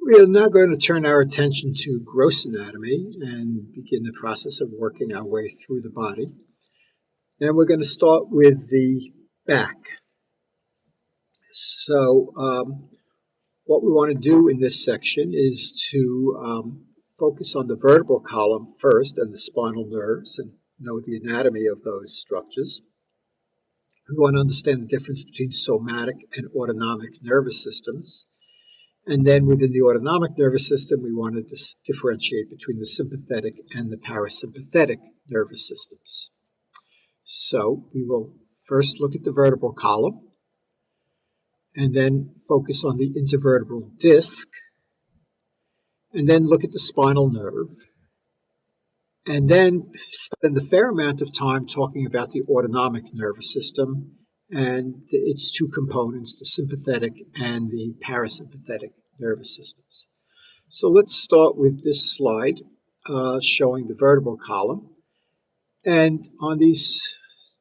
We are now going to turn our attention to gross anatomy and begin the process of working our way through the body. And we're going to start with the back. So what we want to do in this section is to focus on the vertebral column first and the spinal nerves and know the anatomy of those structures. We want to understand the difference between somatic and autonomic nervous systems. And then within the autonomic nervous system, we want to differentiate between the sympathetic and the parasympathetic nervous systems. So we will first look at the vertebral column, and then focus on the intervertebral disc, and then look at the spinal nerve, and then spend a fair amount of time talking about the autonomic nervous system and its two components, the sympathetic and the parasympathetic nervous systems. So let's start with this slide showing the vertebral column. And on these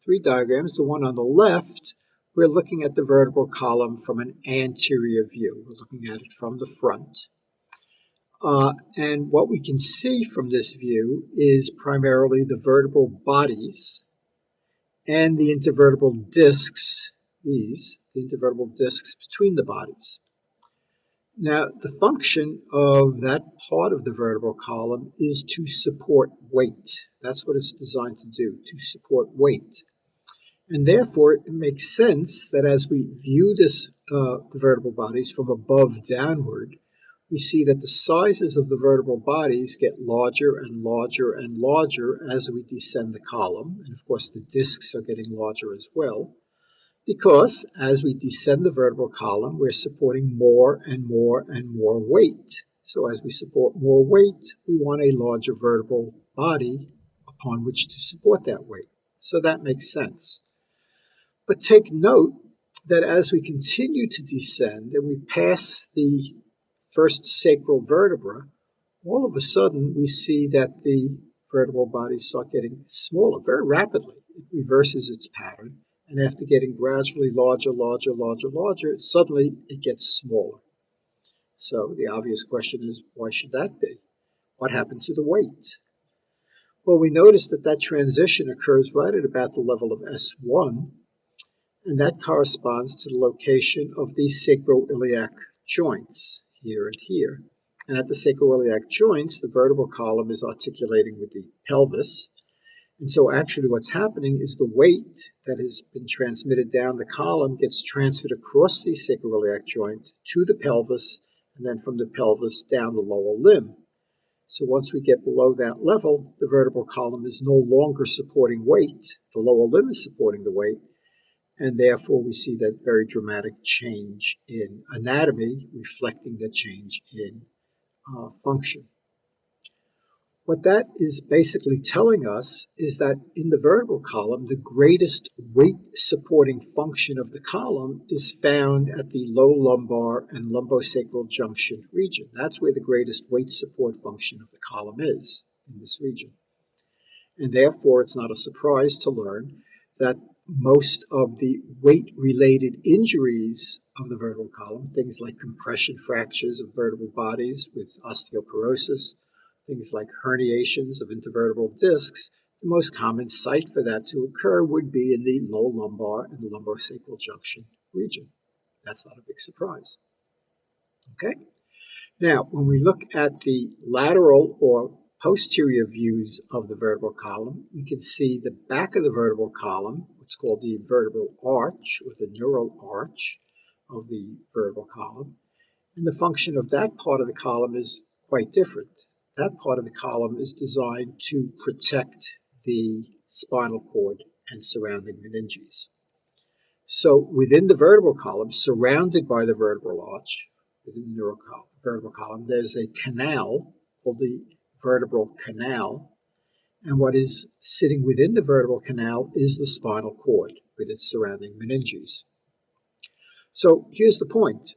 three diagrams, the one on the left, we're looking at the vertebral column from an anterior view. We're looking at it from the front. And what we can see from this view is primarily the vertebral bodies and the intervertebral discs, the intervertebral discs between the bodies. Now, the function of that part of the vertebral column is to support weight. That's what it's designed to do, to support weight. And therefore, it makes sense that as we view the vertebral bodies from above downward, we see that the sizes of the vertebral bodies get larger and larger and larger as we descend the column. And of course, the discs are getting larger as well, because as we descend the vertebral column, we're supporting more and more and more weight. So as we support more weight, we want a larger vertebral body upon which to support that weight. So that makes sense. But take note that as we continue to descend and we pass the first sacral vertebra, all of a sudden we see that the vertebral bodies start getting smaller very rapidly. It reverses its pattern, and after getting gradually larger, suddenly it gets smaller. So the obvious question is, why should that be? What happened to the weight? Well, we notice that transition occurs right at about the level of S1, and that corresponds to the location of the sacroiliac joints, here and here. And at the sacroiliac joints, the vertebral column is articulating with the pelvis. And so actually what's happening is the weight that has been transmitted down the column gets transferred across the sacroiliac joint to the pelvis, and then from the pelvis down the lower limb. So once we get below that level, the vertebral column is no longer supporting weight. The lower limb is supporting the weight. And therefore, we see that very dramatic change in anatomy, reflecting the change in function. What that is basically telling us is that in the vertebral column, the greatest weight-supporting function of the column is found at the low lumbar and lumbosacral junction region. That's where the greatest weight support function of the column is, in this region. And therefore, it's not a surprise to learn that most of the weight-related injuries of the vertebral column, things like compression fractures of vertebral bodies with osteoporosis, things like herniations of intervertebral discs, the most common site for that to occur would be in the low lumbar and the lumbosacral junction region. That's not a big surprise. Okay? Now, when we look at the lateral or posterior views of the vertebral column, we can see the back of the vertebral column, what's called the vertebral arch or the neural arch of the vertebral column. And the function of that part of the column is quite different. That part of the column is designed to protect the spinal cord and surrounding meninges. So within the vertebral column, surrounded by the vertebral arch, within the vertebral column, there's a canal called the vertebral canal, and what is sitting within the vertebral canal is the spinal cord with its surrounding meninges. So here's the point.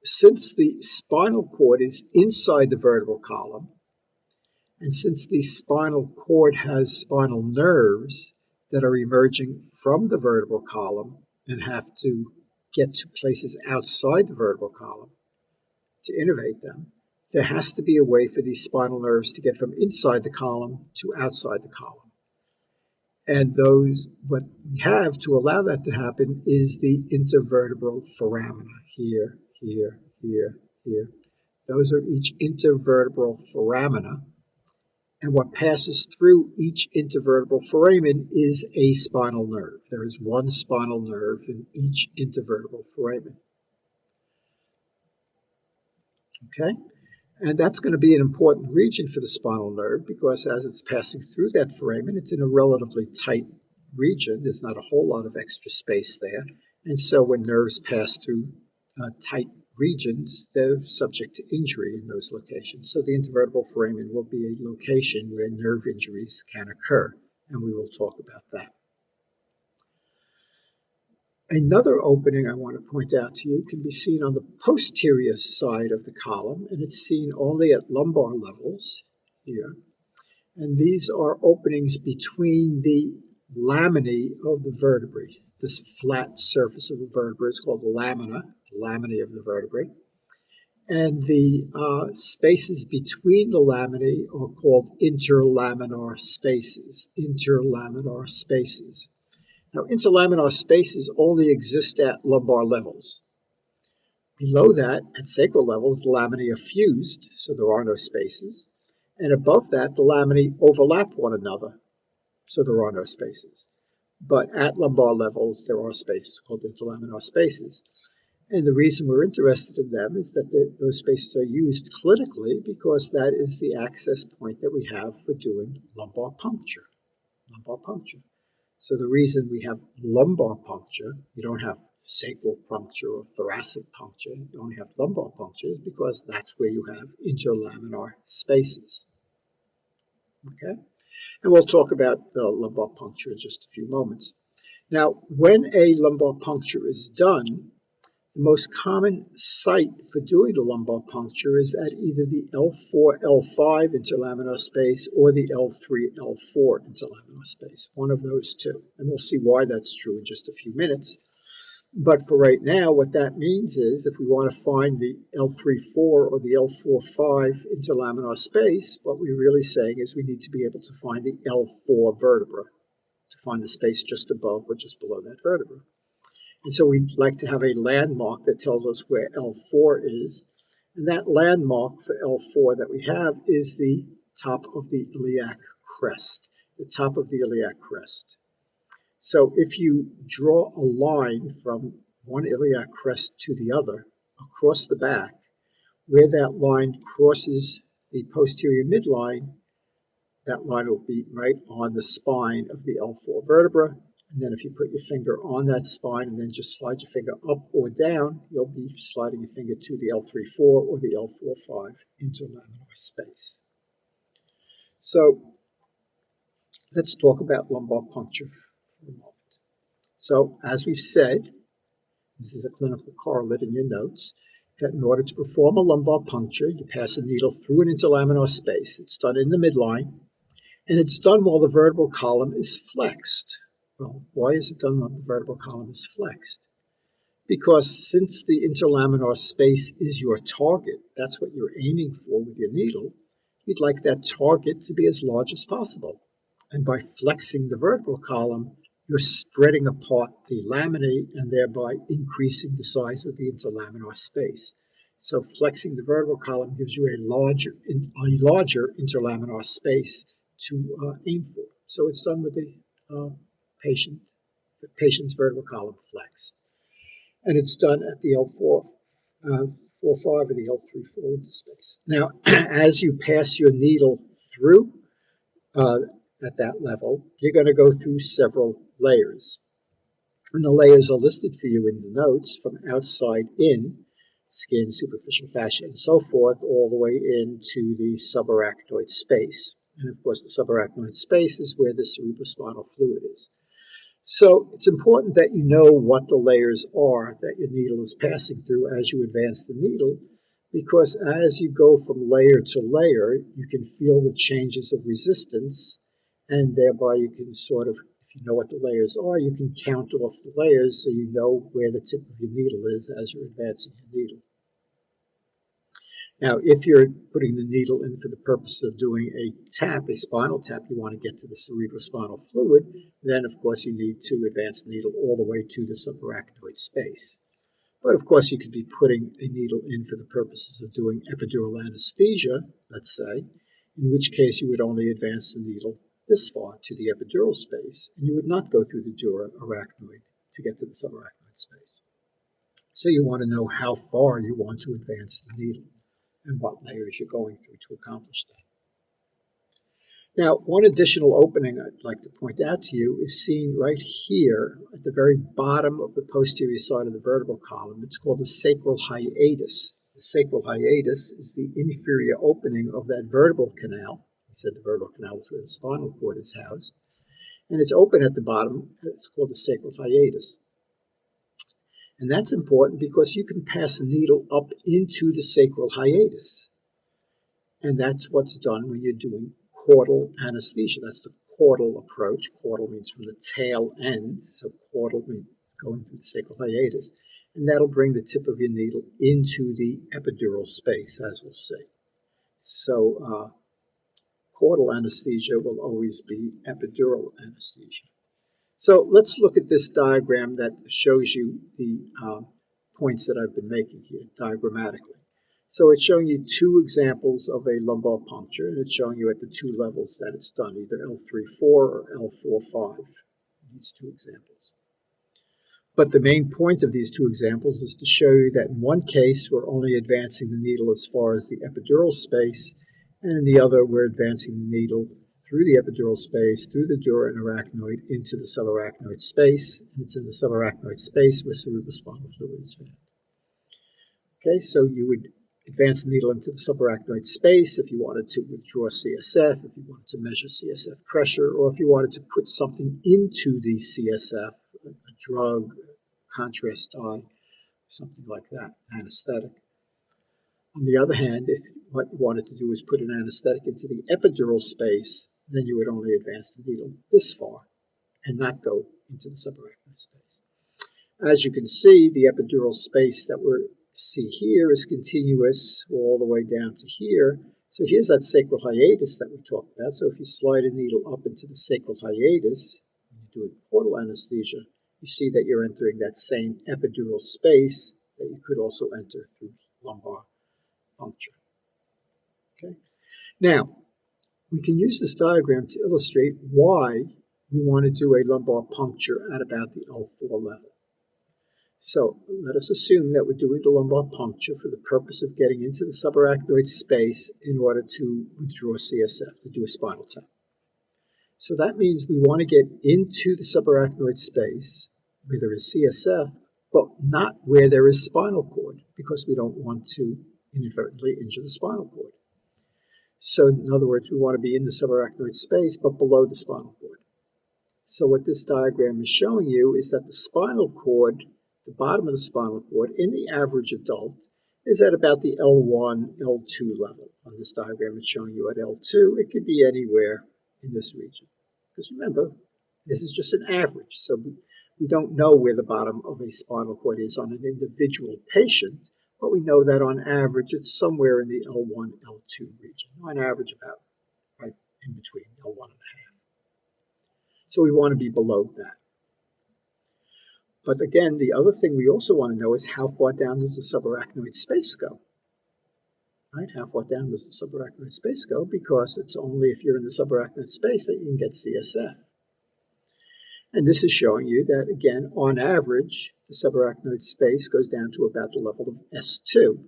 Since the spinal cord is inside the vertebral column, and since the spinal cord has spinal nerves that are emerging from the vertebral column and have to get to places outside the vertebral column to innervate them, there has to be a way for these spinal nerves to get from inside the column to outside the column. And what we have to allow that to happen is the intervertebral foramina, here, here, here, here. Those are each intervertebral foramina. And what passes through each intervertebral foramen is a spinal nerve. There is one spinal nerve in each intervertebral foramen. Okay? And that's going to be an important region for the spinal nerve because as it's passing through that foramen, it's in a relatively tight region. There's not a whole lot of extra space there. And so when nerves pass through tight regions, they're subject to injury in those locations. So the intervertebral foramen will be a location where nerve injuries can occur, and we will talk about that. Another opening I want to point out to you can be seen on the posterior side of the column, and it's seen only at lumbar levels here. And these are openings between the laminae of the vertebrae. This flat surface of the vertebra is called the laminae of the vertebrae. And the spaces between the laminae are called interlaminar spaces. Interlaminar spaces. Now, interlaminar spaces only exist at lumbar levels. Below that, at sacral levels, the laminae are fused, so there are no spaces. And above that, the laminae overlap one another, so there are no spaces. But at lumbar levels, there are spaces called interlaminar spaces. And the reason we're interested in them is that those spaces are used clinically because that is the access point that we have for doing lumbar puncture. Lumbar puncture. So the reason we have lumbar puncture, you don't have sacral puncture or thoracic puncture, you only have lumbar puncture, is because that's where you have interlaminar spaces. Okay? And we'll talk about lumbar puncture in just a few moments. Now, when a lumbar puncture is done, the most common site for doing the lumbar puncture is at either the L4, L5 interlaminar space or the L3, L4 interlaminar space, one of those two. And we'll see why that's true in just a few minutes. But for right now, what that means is if we want to find the L3-4 or the L4-5 interlaminar space, what we're really saying is we need to be able to find the L4 vertebra, to find the space just above or just below that vertebra. And so we'd like to have a landmark that tells us where L4 is. And that landmark for L4 that we have is the top of the iliac crest, the top of the iliac crest. So if you draw a line from one iliac crest to the other across the back, where that line crosses the posterior midline, that line will be right on the spine of the L4 vertebra. And then if you put your finger on that spine and then just slide your finger up or down, you'll be sliding your finger to the L3-4 or the L4-5 interlaminar space. So let's talk about lumbar puncture for a moment. So as we've said, this is a clinical correlate in your notes, that in order to perform a lumbar puncture, you pass a needle through an interlaminar space. It's done in the midline, and it's done while the vertebral column is flexed. Well, why is it done when the vertebral column is flexed? Because since the interlaminar space is your target, that's what you're aiming for with your needle, you'd like that target to be as large as possible. And by flexing the vertebral column, you're spreading apart the laminae and thereby increasing the size of the interlaminar space. So flexing the vertebral column gives you a larger interlaminar space to aim for. So it's done with the patient's vertebral column flexed. And it's done at the L4, 4-5 or the L3-4 interspace. Now, as you pass your needle through at that level, you're going to go through several layers. And the layers are listed for you in the notes from outside in, skin, superficial fascia, and so forth, all the way into the subarachnoid space. And of course, the subarachnoid space is where the cerebrospinal fluid is. So it's important that you know what the layers are that your needle is passing through as you advance the needle, because as you go from layer to layer, you can feel the changes of resistance, and thereby you can sort of, if you know what the layers are, you can count off the layers so you know where the tip of your needle is as you're advancing your needle. Now, if you're putting the needle in for the purpose of doing a tap, a spinal tap, you want to get to the cerebrospinal fluid, then of course you need to advance the needle all the way to the subarachnoid space. But of course you could be putting a needle in for the purposes of doing epidural anesthesia, let's say, in which case you would only advance the needle this far to the epidural space, and you would not go through the dura arachnoid to get to the subarachnoid space. So you want to know how far you want to advance the needle and what layers you're going through to accomplish that. Now, one additional opening I'd like to point out to you is seen right here at the very bottom of the posterior side of the vertebral column. It's called the sacral hiatus. The sacral hiatus is the inferior opening of that vertebral canal. We said the vertebral canal is where the spinal cord is housed. And it's open at the bottom. It's called the sacral hiatus. And that's important because you can pass a needle up into the sacral hiatus. And that's what's done when you're doing caudal anesthesia. That's the caudal approach. Caudal means from the tail end. So caudal means going through the sacral hiatus. And that'll bring the tip of your needle into the epidural space, as we'll see. So caudal anesthesia will always be epidural anesthesia. So let's look at this diagram that shows you the points that I've been making here diagrammatically. So it's showing you two examples of a lumbar puncture, and it's showing you at the two levels that it's done, either L3-4 or L4-5, these two examples. But the main point of these two examples is to show you that in one case, we're only advancing the needle as far as the epidural space, and in the other, we're advancing the needle through the epidural space, through the dura and arachnoid, into the subarachnoid space. And it's in the subarachnoid space where cerebrospinal fluid is found. Okay, so you would advance the needle into the subarachnoid space if you wanted to withdraw CSF, if you wanted to measure CSF pressure, or if you wanted to put something into the CSF, a drug, contrast dye, something like that, anesthetic. On the other hand, if what you wanted to do was put an anesthetic into the epidural space, then you would only advance the needle this far and not go into the subarachnoid space. As you can see, the epidural space that we see here is continuous all the way down to here. So here's that sacral hiatus that we talked about. So if you slide a needle up into the sacral hiatus, and you do a caudal anesthesia, you see that you're entering that same epidural space that you could also enter through lumbar puncture. Okay. Now, we can use this diagram to illustrate why we want to do a lumbar puncture at about the L4 level. So let us assume that we're doing the lumbar puncture for the purpose of getting into the subarachnoid space in order to withdraw CSF, to do a spinal tap. So that means we want to get into the subarachnoid space where there is CSF, but not where there is spinal cord, because we don't want to inadvertently injure the spinal cord. So in other words, we want to be in the subarachnoid space, but below the spinal cord. So what this diagram is showing you is that the spinal cord, the bottom of the spinal cord, in the average adult, is at about the L1, L2 level. On this diagram, it's showing you at L2. It could be anywhere in this region. Because remember, this is just an average. So we don't know where the bottom of a spinal cord is on an individual patient, but we know that on average, it's somewhere in the L1, L2 region. On average, about right in between L1 and a half. So we want to be below that. But again, the other thing we also want to know is how far down does the subarachnoid space go? Right? How far down does the subarachnoid space go? Because it's only if you're in the subarachnoid space that you can get CSF. And this is showing you that, again, on average, the subarachnoid space goes down to about the level of S2.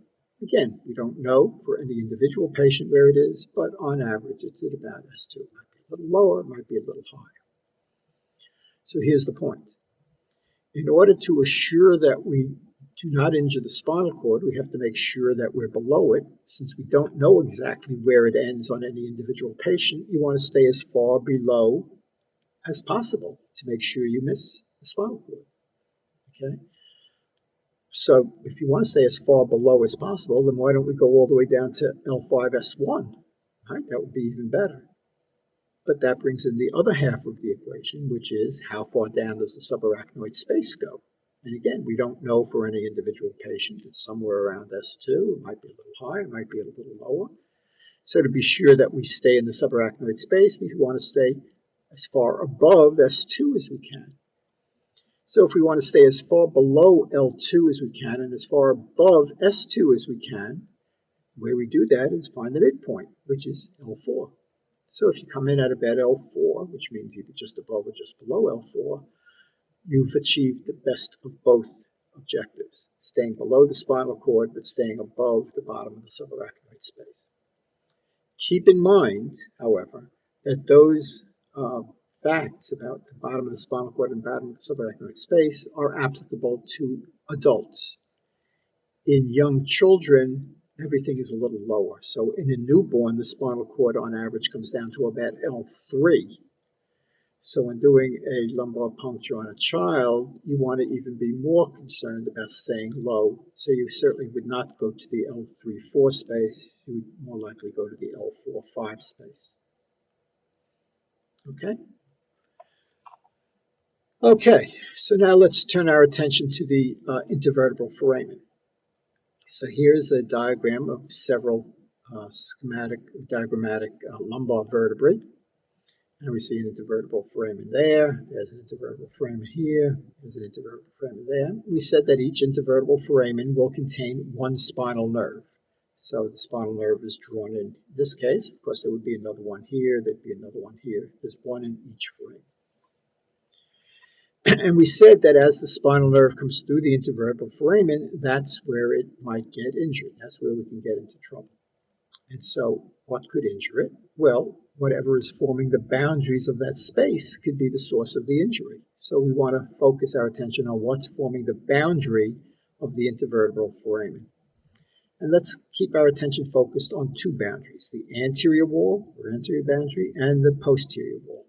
Again, we don't know for any individual patient where it is, but on average, it's at about S2. It might be a little lower, it might be a little higher. So here's the point. In order to assure that we do not injure the spinal cord, we have to make sure that we're below it. Since we don't know exactly where it ends on any individual patient, you want to stay as far below as possible to make sure you miss the spinal cord. Okay? So if you want to stay as far below as possible, then why don't we go all the way down to L5S1? Right? That would be even better. But that brings in the other half of the equation, which is how far down does the subarachnoid space go? And again, we don't know for any individual patient. It's somewhere around S2. It might be a little higher, it might be a little lower. So to be sure that we stay in the subarachnoid space, we want to stay as far above S2 as we can. So if we want to stay as far below L2 as we can and as far above S2 as we can, the way we do that is find the midpoint, which is L4. So if you come in at about L4, which means either just above or just below L4, you've achieved the best of both objectives, staying below the spinal cord but staying above the bottom of the subarachnoid space. Keep in mind, however, that those facts about the bottom of the spinal cord and bottom of the subarachnoid space are applicable to adults. In young children, everything is a little lower. So in a newborn, the spinal cord on average comes down to about L3. So when doing a lumbar puncture on a child, you want to even be more concerned about staying low. So you certainly would not go to the L3-4 space. You would more likely go to the L4-5 space. Okay? Okay, so now let's turn our attention to the intervertebral foramen. So here's a diagram of several diagrammatic lumbar vertebrae. And we see an intervertebral foramen there. There's an intervertebral foramen here. There's an intervertebral foramen there. We said that each intervertebral foramen will contain one spinal nerve. So the spinal nerve is drawn in this case. Of course, there would be another one here. There'd be another one here. There's one in each foramen. And we said that as the spinal nerve comes through the intervertebral foramen, that's where it might get injured. That's where we can get into trouble. And so what could injure it? Well, whatever is forming the boundaries of that space could be the source of the injury. So we want to focus our attention on what's forming the boundary of the intervertebral foramen. And let's keep our attention focused on two boundaries, the anterior wall, or anterior boundary, and the posterior wall.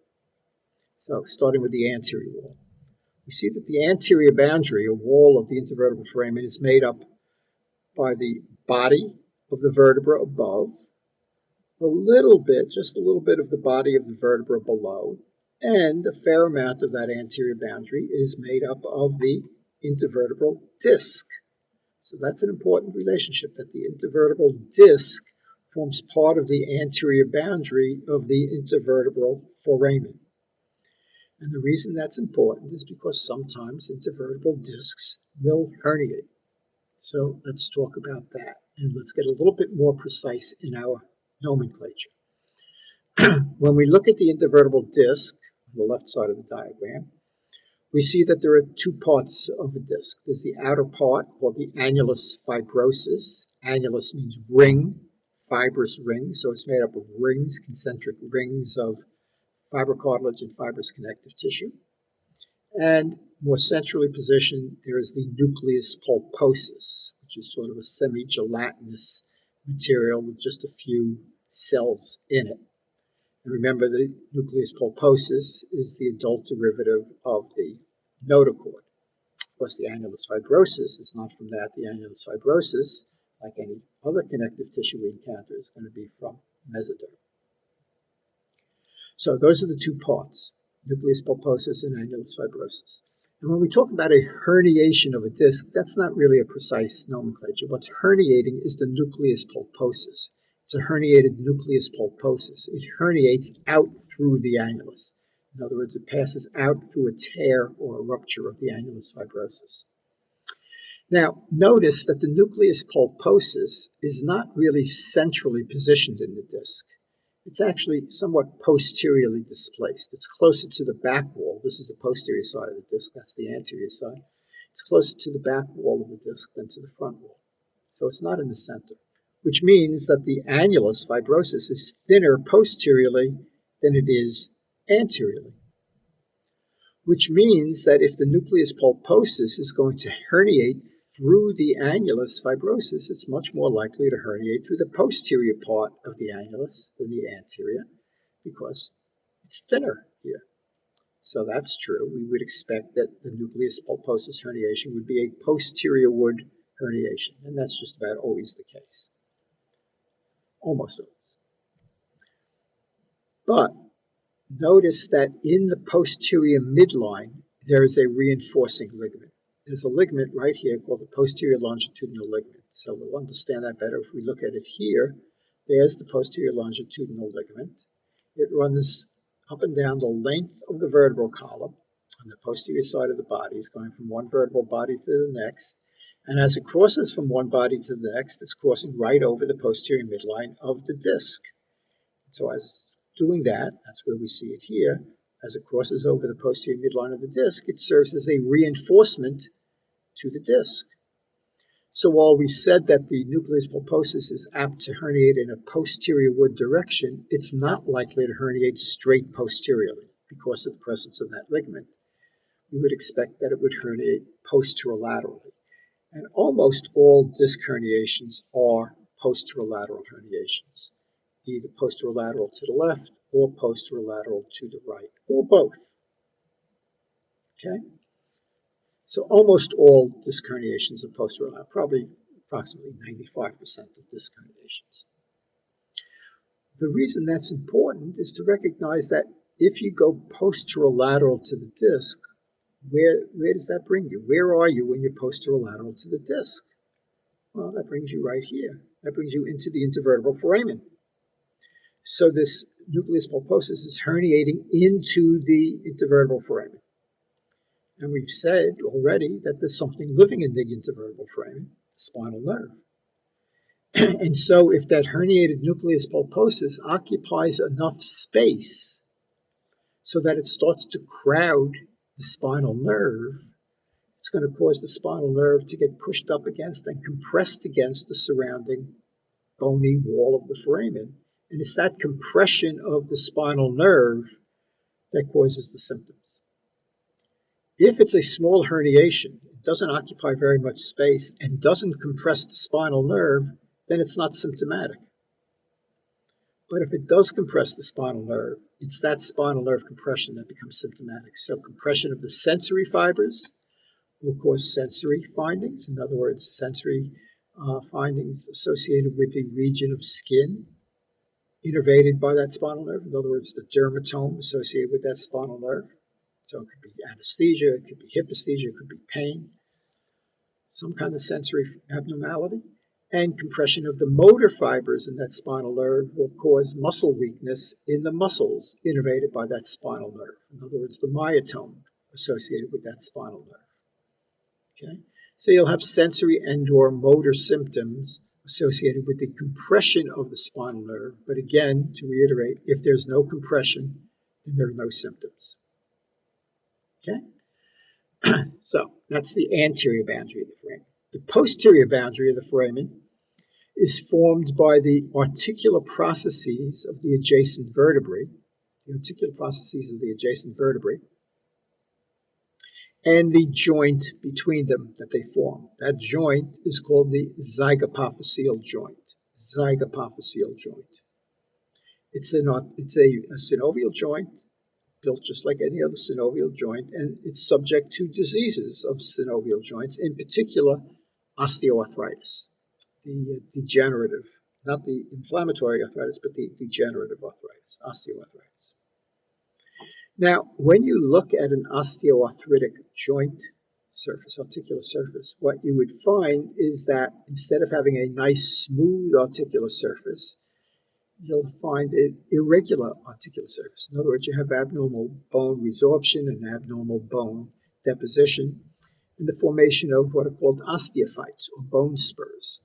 So starting with the anterior wall. We see that the anterior boundary, or wall of the intervertebral foramen, is made up by the body of the vertebra above, just a little bit of the body of the vertebra below, and a fair amount of that anterior boundary is made up of the intervertebral disc. So that's an important relationship, that the intervertebral disc forms part of the anterior boundary of the intervertebral foramen. And the reason that's important is because sometimes intervertebral discs will herniate. So let's talk about that, and let's get a little bit more precise in our nomenclature. When we look at the intervertebral disc, on the left side of the diagram, we see that there are two parts of the disc. There's the outer part called the annulus fibrosus. Annulus means ring, fibrous ring, so it's made up of rings, concentric rings of fibrocartilage and fibrous connective tissue. And more centrally positioned, there is the nucleus pulposus, which is sort of a semi-gelatinous material with just a few cells in it. And remember, the nucleus pulposus is the adult derivative of the notochord. Of course, the annulus fibrosus is not from that. The annulus fibrosus, like any other connective tissue we encounter, is going to be from mesoderm. So those are the two parts, nucleus pulposus and annulus fibrosus. And when we talk about a herniation of a disc, that's not really a precise nomenclature. What's herniating is the nucleus pulposus. It's a herniated nucleus pulposus. It herniates out through the annulus. In other words, it passes out through a tear or a rupture of the annulus fibrosus. Now, notice that the nucleus pulposus is not really centrally positioned in the disc. It's actually somewhat posteriorly displaced. It's closer to the back wall. This is the posterior side of the disc. That's the anterior side. It's closer to the back wall of the disc than to the front wall. So it's not in the center, which means that the annulus fibrosus is thinner posteriorly than it is anteriorly. Which means that if the nucleus pulposus is going to herniate through the annulus fibrosus, it's much more likely to herniate through the posterior part of the annulus than the anterior, because it's thinner here. So that's true. We would expect that the nucleus pulposus herniation would be a posteriorward herniation, and that's just about always the case. Almost always. But notice that in the posterior midline, there is a reinforcing ligament. there's a ligament right here called the posterior longitudinal ligament. So we'll understand that better if we look at it here. There's the posterior longitudinal ligament. It runs up and down the length of the vertebral column on the posterior side of the body. It's going from one vertebral body to the next. And as it crosses from one body to the next, it's crossing right over the posterior midline of the disc. So as doing that, that's where we see it here. As it crosses over the posterior midline of the disc, it serves as a reinforcement to the disc. So while we said that the nucleus pulposus is apt to herniate in a posteriorward direction, it's not likely to herniate straight posteriorly because of the presence of that ligament. We would expect that it would herniate posterolaterally. And almost all disc herniations are posterolateral herniations, either posterolateral to the left or posterolateral to the right, or both. Okay? So almost all disc herniations are posterolateral, probably approximately 95% of disc herniations. The reason that's important is to recognize that if you go posterolateral to the disc, where does that bring you? Where are you when you're posterolateral to the disc? Well, that brings you right here. That brings you into the intervertebral foramen. So this nucleus pulposus is herniating into the intervertebral foramen. And we've said already that there's something living in the intervertebral foramen, the spinal nerve. And so if that herniated nucleus pulposus occupies enough space so that it starts to crowd the spinal nerve, it's going to cause the spinal nerve to get pushed up against and compressed against the surrounding bony wall of the foramen. And it's that compression of the spinal nerve that causes the symptoms. If it's a small herniation, it doesn't occupy very much space, and doesn't compress the spinal nerve, then it's not symptomatic. But if it does compress the spinal nerve, it's that spinal nerve compression that becomes symptomatic. So compression of the sensory fibers will cause sensory findings. In other words, sensory findings associated with the region of skin innervated by that spinal nerve. In other words, the dermatome associated with that spinal nerve. So it could be anesthesia, it could be hyposthesia, it could be pain, some kind of sensory abnormality. And compression of the motor fibers in that spinal nerve will cause muscle weakness in the muscles innervated by that spinal nerve. In other words, the myotome associated with that spinal nerve. Okay? So you'll have sensory and/or motor symptoms associated with the compression of the spinal nerve. But again, to reiterate, if there's no compression, then there are no symptoms. Okay? So that's the anterior boundary of the foramen. The posterior boundary of the foramen is formed by the articular processes of the adjacent vertebrae, and the joint between them that they form. That joint is called the zygapophyseal joint. It's a synovial joint, built just like any other synovial joint, and it's subject to diseases of synovial joints, in particular osteoarthritis, the degenerative, not the inflammatory arthritis, but the degenerative arthritis, osteoarthritis. Now, when you look at an osteoarthritic joint surface, articular surface, what you would find is that instead of having a nice, smooth articular surface, you'll find an irregular articular surface. In other words, you have abnormal bone resorption and abnormal bone deposition in the formation of what are called osteophytes, or bone spurs.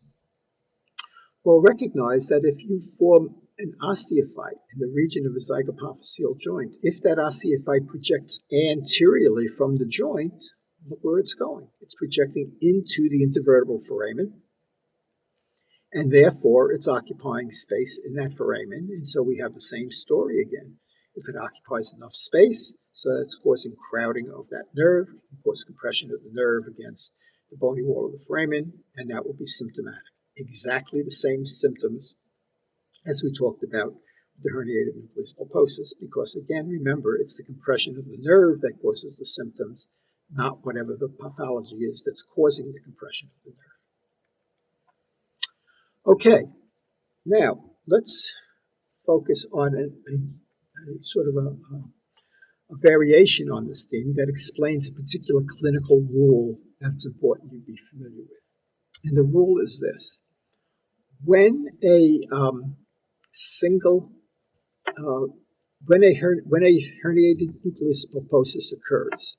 Well, recognize that if you form an osteophyte in the region of the zygapophyseal joint, if that osteophyte projects anteriorly from the joint, look where it's going. It's projecting into the intervertebral foramen, and therefore it's occupying space in that foramen, and so we have the same story again. If it occupies enough space, so that it's causing crowding of that nerve, it can cause compression of the nerve against the bony wall of the foramen, and that will be symptomatic. Exactly the same symptoms as we talked about with the herniated nucleus pulposus, because again, remember, it's the compression of the nerve that causes the symptoms, not whatever the pathology is that's causing the compression of the nerve. Okay, now let's focus on a sort of a variation on this theme that explains a particular clinical rule that's important you be familiar with. And the rule is this. When a single, when a herniated nucleus pulposus occurs,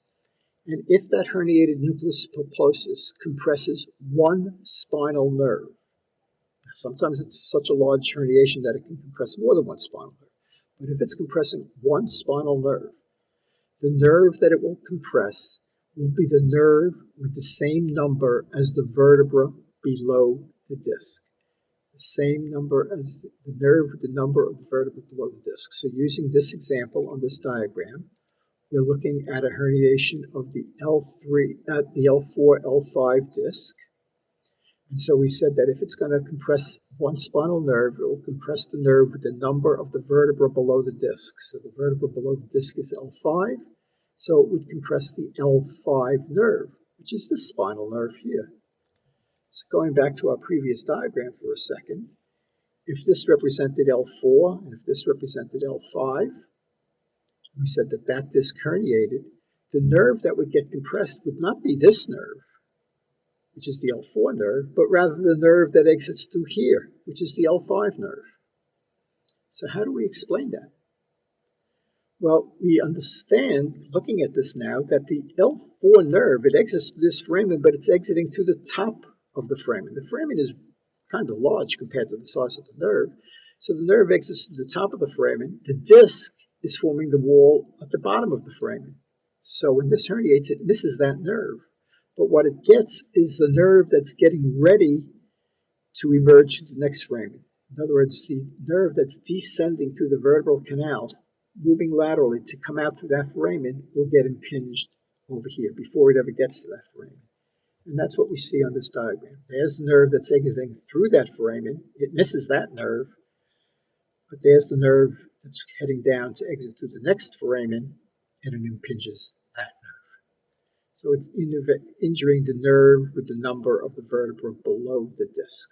and if that herniated nucleus pulposus compresses one spinal nerve, sometimes it's such a large herniation that it can compress more than one spinal nerve, but if it's compressing one spinal nerve, the nerve that it will compress will be the nerve with the same number as the vertebra below the disc. The same number as the nerve with the number of the vertebra below the disc. So using this example on this diagram, we're looking at a herniation of the L4, L5 disc. And so we said that if it's going to compress one spinal nerve, it will compress the nerve with the number of the vertebra below the disc. So the vertebra below the disc is L5, so it would compress the L5 nerve, which is this spinal nerve here. So going back to our previous diagram for a second, if this represented L4 and if this represented L5, we said that that disc herniated, the nerve that would get compressed would not be this nerve, which is the L4 nerve, but rather the nerve that exits through here, which is the L5 nerve. So how do we explain that? Well, we understand, looking at this now, that the L4 nerve, it exits through this foramen, but it's exiting through the top of the foramen. The foramen is kind of large compared to the size of the nerve. So the nerve exits through the top of the foramen. The disc is forming the wall at the bottom of the foramen. So when this herniates, it misses that nerve. But what it gets is the nerve that's getting ready to emerge to the next foramen. In other words, the nerve that's descending through the vertebral canal, moving laterally to come out through that foramen, will get impinged over here before it ever gets to that foramen. And that's what we see on this diagram. There's the nerve that's exiting through that foramen. It misses that nerve, but there's the nerve that's heading down to exit through the next foramen, and it impinges that nerve. So it's injuring the nerve with the number of the vertebra below the disc.